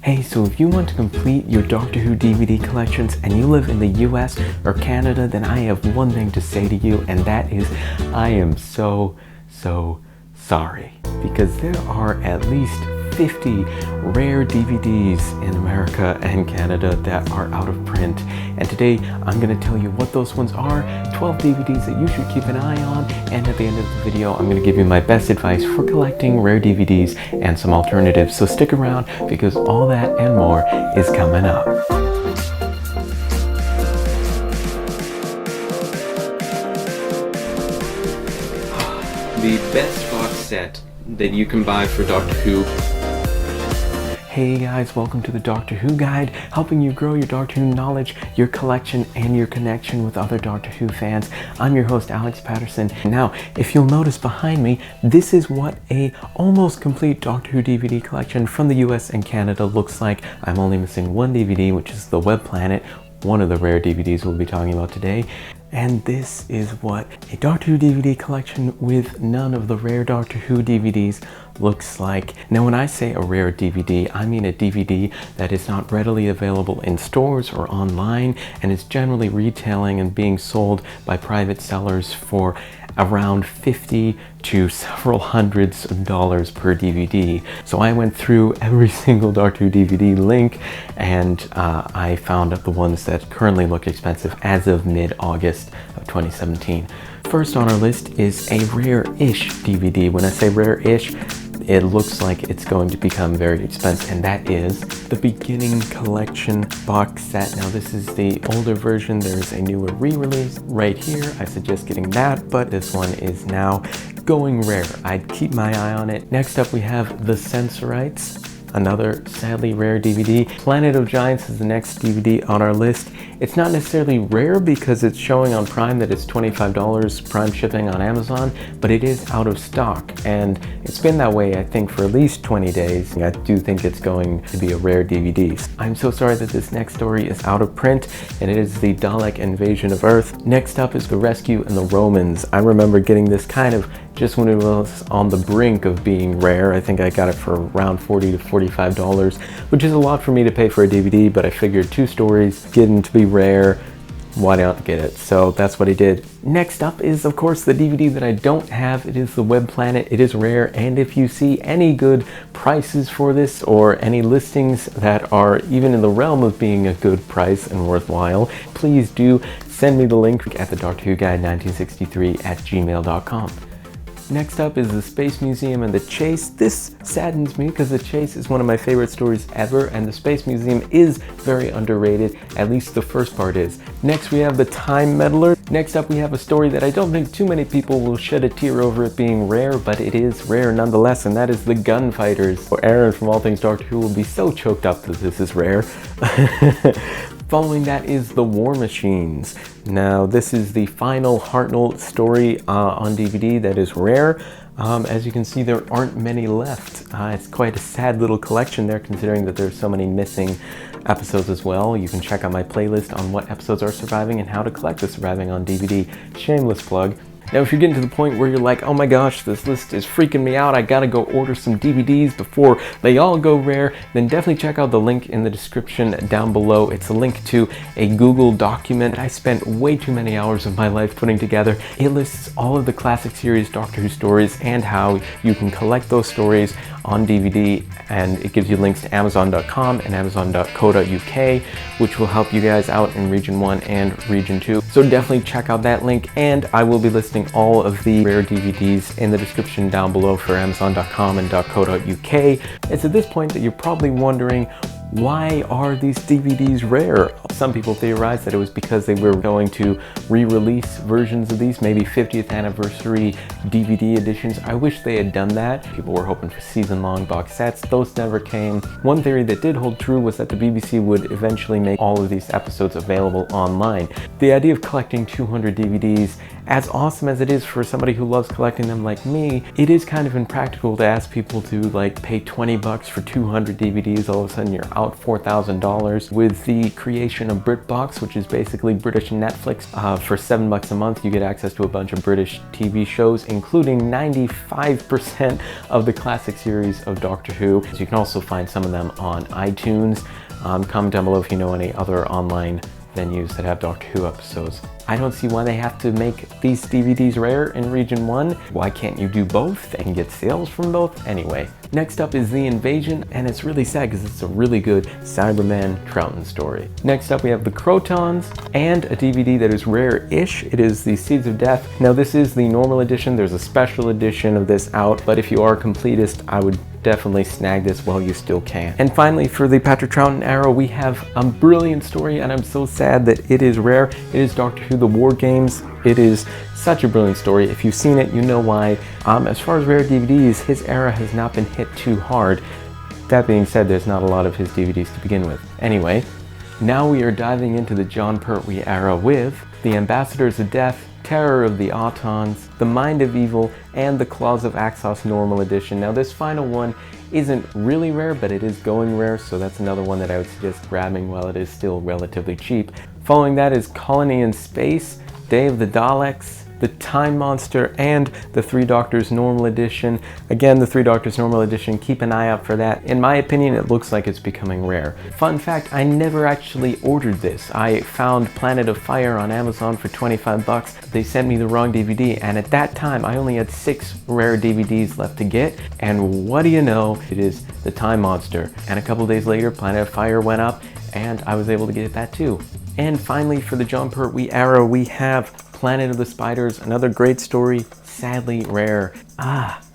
Hey, so if you want to complete your Doctor Who DVD collections and you live in the US or Canada, then I have one thing to say to you, and that is I am so sorry. Because there are at least 50 rare DVDs in America and Canada that are out of print. And today I'm going to tell you what those ones are, 12 DVDs that you should keep an eye on, and at the end of the video I'm going to give you my best advice for collecting rare DVDs and some alternatives. So stick around because all that and more is coming up. The best box set that you can buy for Doctor Who. Hey guys, welcome to the Doctor Who Guide, helping you grow your Doctor Who knowledge, your collection, and your connection with other Doctor Who fans. I'm your host, Alex Patterson. Now, if you'll notice behind me, this is what a almost complete Doctor Who DVD collection from the US and Canada looks like. I'm only missing one DVD, which is the Web Planet, one of the rare DVDs we'll be talking about today. And this is what a Doctor Who DVD collection with none of the rare Doctor Who DVDs looks like. Now, when I say a rare DVD, I mean a DVD that is not readily available in stores or online, and is generally retailing and being sold by private sellers for around $50 to several hundreds of dollars per DVD. So I went through every single Doctor Who DVD link, and I found the ones that currently look expensive as of mid-August of 2017. First on our list is a rare-ish DVD. When I say rare-ish, it looks like it's going to become very expensive, and that is the Beginning Collection box set. Now, this is the older version. There's a newer re-release right here. I suggest getting that, but this one is now going rare. I'd keep my eye on it. Next up, we have the Sensorites, another sadly rare DVD. Planet of Giants is the next DVD on our list. It's not necessarily rare because it's showing on Prime that it's $25 Prime shipping on Amazon, but it is out of stock, and it's been that way I think for at least 20 days. I do think it's going to be a rare DVD. I'm so sorry that this next story is out of print, and it is the Dalek invasion of Earth. Next up is The Rescue and the Romans. I remember getting this kind of just when it was on the brink of being rare. I think I got it for around $40 to $45, which is a lot for me to pay for a DVD, but I figured two stories getting to be rare, why not get it? So that's what I did. Next up is, of course, the DVD that I don't have. It is the Web Planet. It is rare, and if you see any good prices for this or any listings that are even in the realm of being a good price and worthwhile, please do send me the link at the Doctor Who Guide 1963@gmail.com. Next up is the Space Museum and the Chase. This saddens me because the Chase is one of my favorite stories ever, and the Space Museum is very underrated, at least the first part is. Next we have the Time Meddler. Next up we have a story that I don't think too many people will shed a tear over it being rare, but it is rare nonetheless, and that is the Gunfighters. Aaron from All Things Doctor Who will be so choked up that this is rare. Following that is The War Machines. Now, this is the final Hartnell story on DVD that is rare. As you can see, there aren't many left. It's quite a sad little collection there, considering that there's so many missing episodes as well. You can check out my playlist on what episodes are surviving and how to collect the surviving on DVD. Shameless plug. Now, if you're getting to the point where you're like, oh my gosh, this list is freaking me out, I gotta go order some DVDs before they all go rare, then definitely check out the link in the description down below. It's a link to a Google document I spent way too many hours of my life putting together. It lists all of the classic series Doctor Who stories and how you can collect those stories on DVD, and it gives you links to Amazon.com and Amazon.co.uk, which will help you guys out in Region 1 and Region 2. So definitely check out that link, and I will be listing all of the rare DVDs in the description down below for Amazon.com and .co.uk. It's at this point that you're probably wondering, why are these DVDs rare? Some people theorize that it was because they were going to re-release versions of these, maybe 50th anniversary DVD editions. I wish they had done that. People were hoping for season-long box sets. Those never came. One theory that did hold true was that the BBC would eventually make all of these episodes available online. The idea of collecting 200 DVDs, as awesome as it is for somebody who loves collecting them like me, it is kind of impractical to ask people to like pay 20 bucks for 200 DVDs. All of a sudden you're about $4,000. With the creation of BritBox, which is basically British Netflix, for $7 a month, you get access to a bunch of British TV shows, including 95% of the classic series of Doctor Who. So you can also find some of them on iTunes. Comment down below if you know any other online venues that have Doctor Who episodes. I don't see why they have to make these DVDs rare in Region 1. Why can't you do both and get sales from both? Anyway, next up is The Invasion, and it's really sad because it's a really good Cybermen Krotons story. Next up we have the Krotons and a DVD that is rare-ish. It is the Seeds of Death. Now this is the normal edition. There's a special edition of this out, but if you are a completist, I would definitely snag this while you still can. And finally, for the Patrick Troughton era, we have a brilliant story, and I'm so sad that it is rare. It is Doctor Who The War Games. It is such a brilliant story. If you've seen it, you know why. As far as rare DVDs, his era has not been hit too hard. That being said, there's not a lot of his DVDs to begin with. Anyway, now we are diving into the Jon Pertwee era with The Ambassadors of Death, Terror of the Autons, The Mind of Evil, and The Claws of Axos Normal Edition. Now this final one isn't really rare, but it is going rare, so that's another one that I would suggest grabbing while it is still relatively cheap. Following that is Colony in Space, Day of the Daleks, The Time Monster, and The Three Doctors Normal Edition. Again, The Three Doctors Normal Edition, keep an eye out for that. In my opinion, it looks like it's becoming rare. Fun fact, I never actually ordered this. I found Planet of Fire on Amazon for 25 bucks. They sent me the wrong DVD, and at that time, I only had 6 rare DVDs left to get, and what do you know? It is The Time Monster. And a couple days later, Planet of Fire went up, and I was able to get that too. And finally, for the Jon Pertwee era, we have Planet of the Spiders, another great story, sadly rare.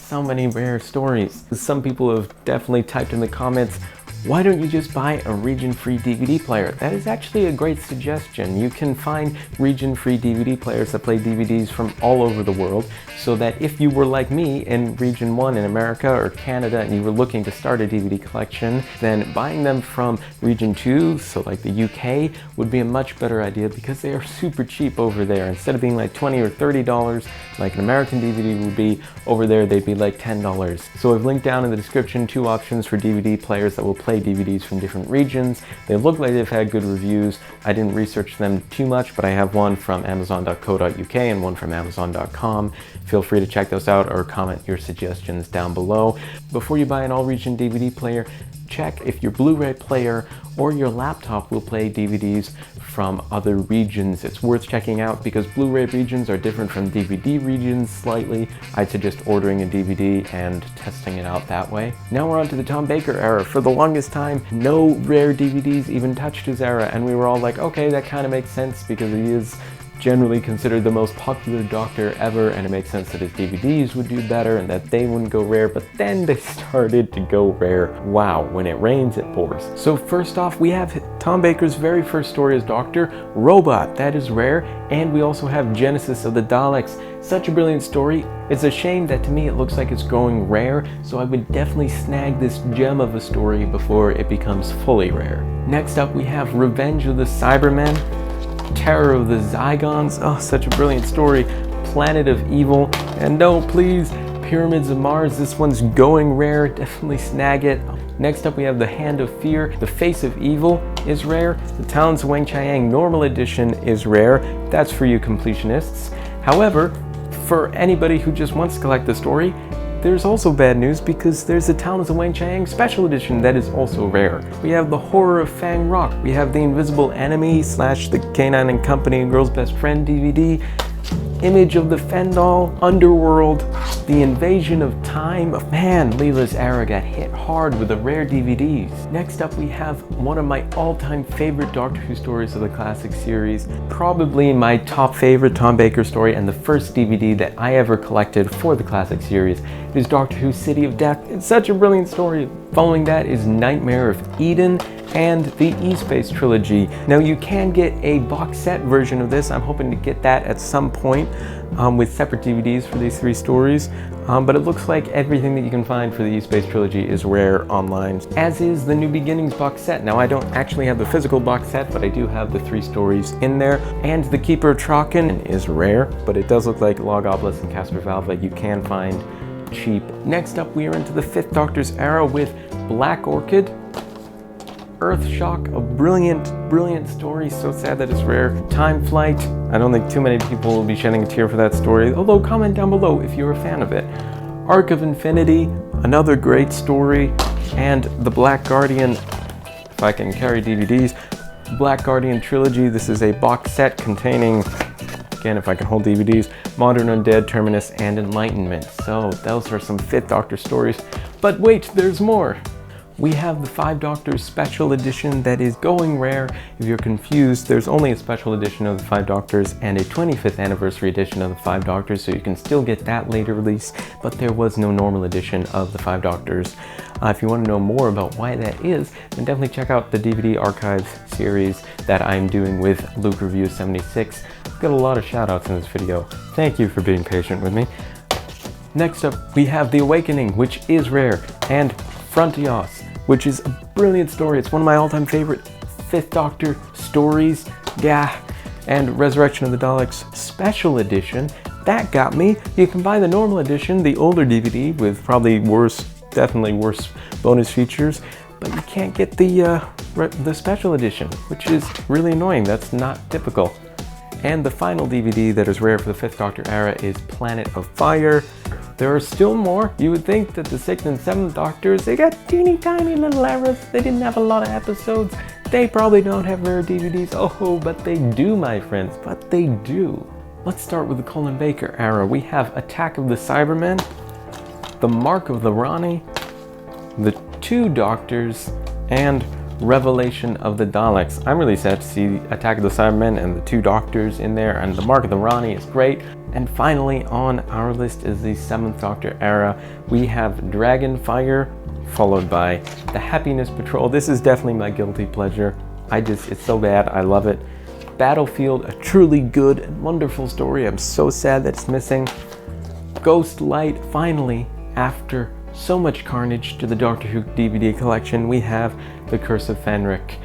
So many rare stories. Some people have definitely typed in the comments, why don't you just buy a region-free DVD player? That is actually a great suggestion. You can find region-free DVD players that play DVDs from all over the world, so that if you were like me in Region 1 in America or Canada and you were looking to start a DVD collection, then buying them from Region 2, so like the UK, would be a much better idea because they are super cheap over there. Instead of being like $20 or $30 like an American DVD would be, over there they'd be like $10. So I've linked down in the description 2 options for DVD players that will play DVDs from different regions. They look like they've had good reviews. I didn't research them too much, but I have one from amazon.co.uk and one from amazon.com. Feel free to check those out or comment your suggestions down below. Before you buy an all-region DVD player, check if your Blu-ray player or your laptop will play DVDs from other regions. It's worth checking out because Blu-ray regions are different from DVD regions slightly. I'd suggest ordering a DVD and testing it out that way. Now we're on to the Tom Baker era. For the longest time, no rare DVDs even touched his era, and we were all like, okay, that kind of makes sense because he is generally considered the most popular Doctor ever, and it makes sense that his DVDs would do better and that they wouldn't go rare, but then they started to go rare. Wow, when it rains, it pours. So first off, we have Tom Baker's very first story as Doctor, Robot. That is rare, and we also have Genesis of the Daleks. Such a brilliant story. It's a shame that to me it looks like it's going rare, so I would definitely snag this gem of a story before it becomes fully rare. Next up, we have Revenge of the Cybermen, Terror of the Zygons. Oh, such a brilliant story. Planet of Evil, and no, please, Pyramids of Mars. This one's going rare. Definitely snag it. Next up, we have The Hand of Fear. The Face of Evil is rare. The Talons of Weng-Chiang Normal Edition is rare. That's for you completionists. However, for anybody who just wants to collect the story, there's also bad news because there's the Talons of Weng-Chiang Special Edition that is also rare. We have The Horror of Fang Rock. We have The Invisible Enemy / The Canine and Company Girl's Best Friend DVD. Image of the Fendahl, Underworld, The Invasion of Time. Man, Leela's era got hit hard with the rare DVDs. Next up, we have one of my all-time favorite Doctor Who stories of the classic series. Probably my top favorite Tom Baker story and the first DVD that I ever collected for the classic series. It is Doctor Who City of Death. It's such a brilliant story. Following that is Nightmare of Eden and the E-Space trilogy. Now you can get a box set version of this. I'm hoping to get that at some point with separate DVDs for these 3 stories. But it looks like everything that you can find for the E-Space trilogy is rare online, as is the New Beginnings box set. Now I don't actually have the physical box set, but I do have the 3 stories in there. And the Keeper of Traken is rare, but it does look like Logopolis and Casper Valva you can find cheap. Next up, we are into the 5th Doctor's era with Black Orchid, Earthshock, a brilliant story, so sad that it's rare. Time Flight, I don't think too many people will be shedding a tear for that story, although comment down below if you're a fan of it. Arc of Infinity, another great story, and The Black Guardian, if I can carry DVDs, Black Guardian Trilogy. This is a box set containing, again if I can hold DVDs, Modern Undead, Terminus, and Enlightenment. So those are some 5th Doctor stories. But wait, there's more! We have the 5 Doctors Special Edition that is going rare. If you're confused, there's only a Special Edition of the 5 Doctors and a 25th Anniversary Edition of the 5 Doctors, so you can still get that later release, but there was no normal edition of the 5 Doctors. If you want to know more about why that is, then definitely check out the DVD Archives series that I'm doing with Luke Review 76. I've got a lot of shoutouts in this video. Thank you for being patient with me. Next up, we have The Awakening, which is rare, and Frontios, which is a brilliant story. It's one of my all-time favorite 5th Doctor stories. Yeah. And Resurrection of the Daleks Special Edition. That got me. You can buy the normal edition, the older DVD, with probably definitely worse bonus features, but you can't get the Special Edition, which is really annoying. That's not typical. And the final DVD that is rare for the 5th Doctor era is Planet of Fire. There are still more. You would think that the 6th and 7th Doctors, they got teeny tiny little eras. They didn't have a lot of episodes. They probably don't have rare DVDs. Oh, but they do, my friends, but they do. Let's start with the Colin Baker era. We have Attack of the Cybermen, The Mark of the Rani, The 2 Doctors, and Revelation of the Daleks. I'm really sad to see Attack of the Cybermen and the 2 Doctors in there, and The Mark of the Rani is great. And finally on our list is the 7th Doctor era. We have Dragonfire, followed by The Happiness Patrol. This is definitely my guilty pleasure. It's so bad, I love it. Battlefield, a truly good and wonderful story. I'm so sad that it's missing. Ghost Light, finally, after so much carnage to the Doctor Who DVD collection, we have The Curse of Fenric.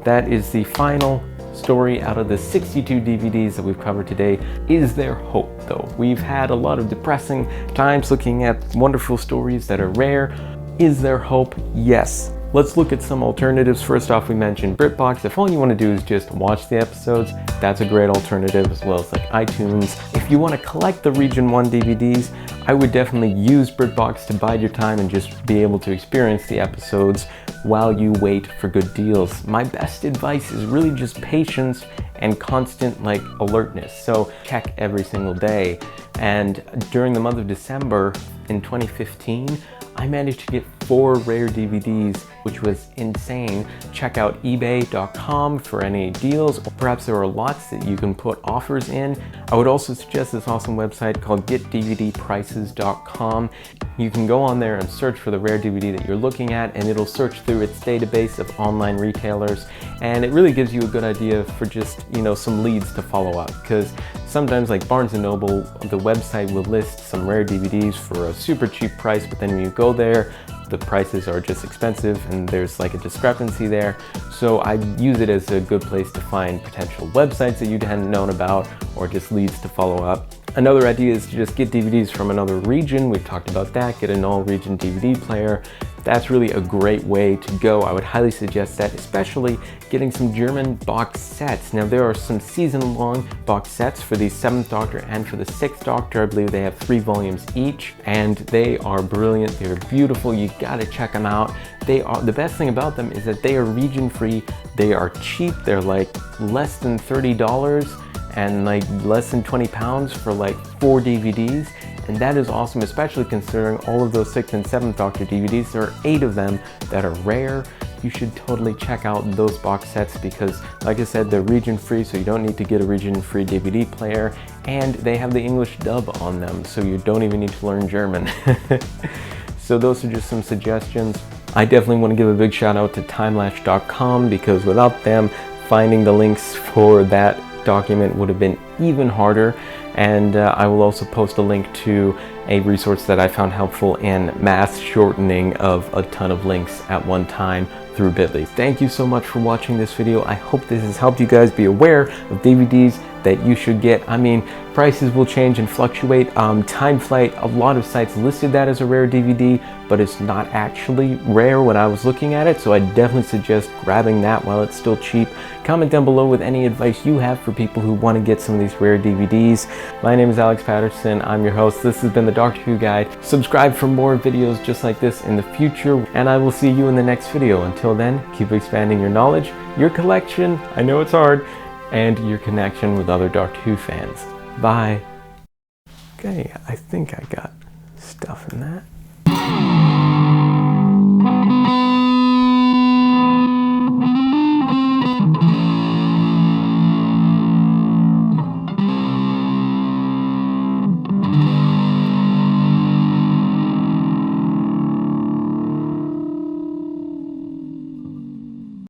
That is the final story out of the 62 DVDs that we've covered today. Is there hope, though? We've had a lot of depressing times looking at wonderful stories that are rare. Is there hope? Yes. Let's look at some alternatives. First off, we mentioned BritBox. If all you want to do is just watch the episodes, that's a great alternative, as well as like iTunes. If you want to collect the Region 1 DVDs, I would definitely use BritBox to bide your time and just be able to experience the episodes while you wait for good deals. My best advice is really just patience and constant alertness. So check every single day. And during the month of December in 2015, I managed to get 4 rare DVDs, which was insane. Check out ebay.com for any deals. Perhaps there are lots that you can put offers in. I would also suggest this awesome website called getdvdprices.com. You can go on there and search for the rare DVD that you're looking at, and it'll search through its database of online retailers. And it really gives you a good idea for just, some leads to follow up. Because sometimes like Barnes & Noble, the website will list some rare DVDs for a super cheap price, but then when you go there, the prices are just expensive and there's like a discrepancy there. So I use it as a good place to find potential websites that you hadn't known about, or just leads to follow up. Another idea is to just get DVDs from another region. We've talked about that. Get an all-region DVD player. That's really a great way to go. I would highly suggest that, especially getting some German box sets. Now there are some season-long box sets for the 7th Doctor and for the 6th Doctor. I believe they have 3 volumes each, and they are brilliant. They're beautiful. You gotta check them out. The best thing about them is that they are region-free. They are cheap. They're like less than $30 and like less than 20 pounds for like 4 DVDs. And that is awesome, especially considering all of those 6th and 7th Doctor DVDs. There are 8 of them that are rare. You should totally check out those box sets because, like I said, they're region-free, so you don't need to get a region-free DVD player. And they have the English dub on them, so you don't even need to learn German. So those are just some suggestions. I definitely want to give a big shout out to Timelash.com because without them, finding the links for that document would have been even harder. And I will also post a link to a resource that I found helpful in mass shortening of a ton of links at one time through Bitly. Thank you so much for watching this video. I hope this has helped you guys be aware of DVDs that you should get. I mean, prices will change and fluctuate. Time Flight, a lot of sites listed that as a rare DVD, but it's not actually rare when I was looking at it, so I definitely suggest grabbing that while it's still cheap. Comment down below with any advice you have for people who want to get some of these rare DVDs. My name is Alex Patterson. I'm your host. This has been the Doctor Who Guide. Subscribe for more videos just like this in the future, and I will see you in the next video. Until then, keep expanding your knowledge, your collection, I know it's hard, and your connection with other Doctor Who fans. Bye. Okay, I think I got stuff in that.